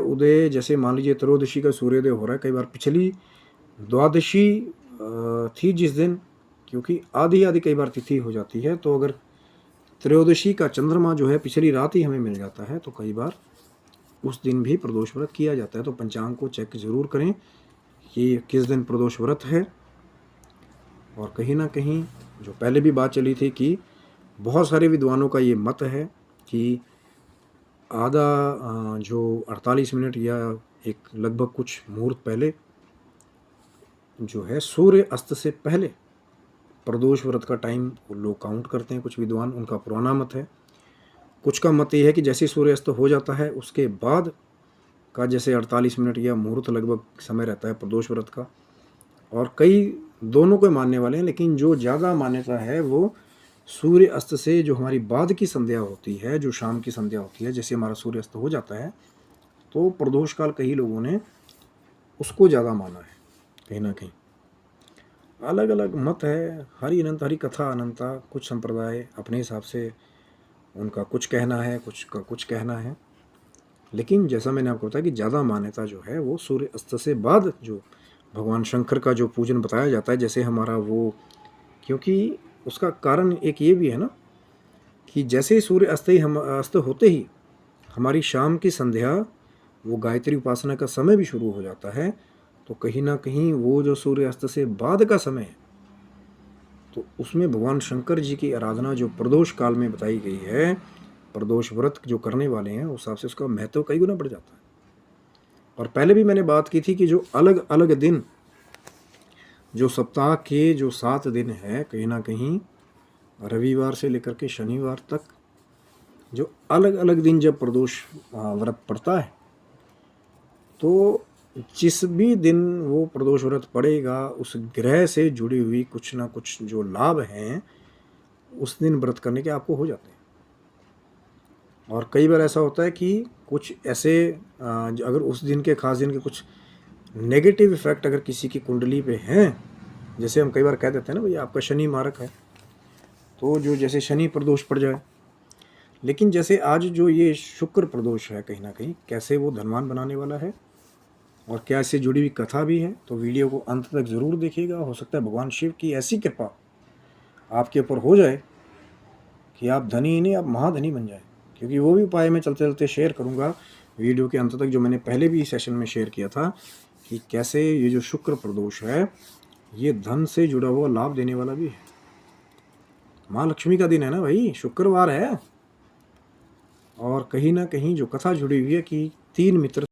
उदय जैसे मान लीजिए त्रयोदशी का सूर्योदय हो रहा है, कई बार पिछली द्वादशी थी जिस दिन, क्योंकि आधी आधी कई बार तिथि हो जाती है, तो अगर त्रयोदशी का चंद्रमा जो है पिछली रात ही हमें मिल जाता है तो कई बार उस दिन भी प्रदोष व्रत किया जाता है। तो पंचांग को चेक जरूर करें कि किस दिन प्रदोष व्रत है। और कहीं ना कहीं जो पहले भी बात चली थी कि बहुत सारे विद्वानों का ये मत है कि आधा जो 48 मिनट या एक लगभग कुछ मुहूर्त पहले जो है सूर्य अस्त से पहले प्रदोष व्रत का टाइम लोग काउंट करते हैं। कुछ विद्वान, उनका पुराना मत है। कुछ का मत ये है कि जैसे सूर्य अस्त हो जाता है उसके बाद का जैसे 48 मिनट या मुहूर्त लगभग समय रहता है प्रदोष व्रत का। और कई दोनों को मानने वाले हैं, लेकिन जो ज़्यादा मान्यता है वो सूर्य अस्त से जो हमारी बाद की संध्या होती है, जो शाम की संध्या होती है, जैसे हमारा सूर्य अस्त हो जाता है तो प्रदोष काल कई लोगों ने उसको ज़्यादा माना है। कहीं ना कहीं अलग अलग मत है, हरि अनंत हरि कथा अनंता। कुछ संप्रदाय अपने हिसाब से उनका कुछ कहना है, कुछ का कुछ कहना है, लेकिन जैसा मैंने आपको बताया कि ज़्यादा मान्यता जो है वो सूर्य अस्त से बाद जो भगवान शंकर का जो पूजन बताया जाता है, जैसे हमारा वो, क्योंकि उसका कारण एक ये भी है ना कि जैसे ही सूर्य अस्त होते ही हमारी शाम की संध्या, वो गायत्री उपासना का समय भी शुरू हो जाता है। तो कहीं ना कहीं वो जो सूर्य अस्त से बाद का समय है, तो उसमें भगवान शंकर जी की आराधना जो प्रदोष काल में बताई गई है, प्रदोष व्रत जो करने वाले हैं उस हिसाब से उसका महत्व कई गुना बढ़ जाता है। और पहले भी मैंने बात की थी कि जो अलग अलग दिन, जो सप्ताह के जो 7 दिन है, कहीं ना कहीं रविवार से लेकर के शनिवार तक जो अलग अलग दिन जब प्रदोष व्रत पड़ता है, तो जिस भी दिन वो प्रदोष व्रत पड़ेगा उस ग्रह से जुड़ी हुई कुछ ना कुछ जो लाभ हैं उस दिन व्रत करने के आपको हो जाते हैं। और कई बार ऐसा होता है कि कुछ ऐसे अगर उस दिन के खास दिन के कुछ नेगेटिव इफेक्ट अगर किसी की कुंडली पे हैं, जैसे हम कई बार कह देते हैं ना भाई आपका शनि मारक है, तो जो जैसे शनि प्रदोष पड़ जाए, लेकिन जैसे आज जो ये शुक्र प्रदोष है, कहीं ना कहीं कैसे वो धनवान बनाने वाला है और क्या इससे जुड़ी हुई कथा भी है, तो वीडियो को अंत तक ज़रूर देखिएगा। हो सकता है भगवान शिव की ऐसी कृपा आपके ऊपर हो जाए कि आप धनी ही नहीं, आप महाधनी बन जाए। क्योंकि वो भी उपाय मैं चलते चलते शेयर करूँगा वीडियो के अंत तक, जो मैंने पहले भी सेशन में शेयर किया था कि कैसे ये जो शुक्र प्रदोष है ये धन से जुड़ा हुआ लाभ देने वाला भी है। माँ लक्ष्मी का दिन है ना भाई, शुक्रवार है। और कहीं ना कहीं जो कथा जुड़ी हुई है कि 3 मित्र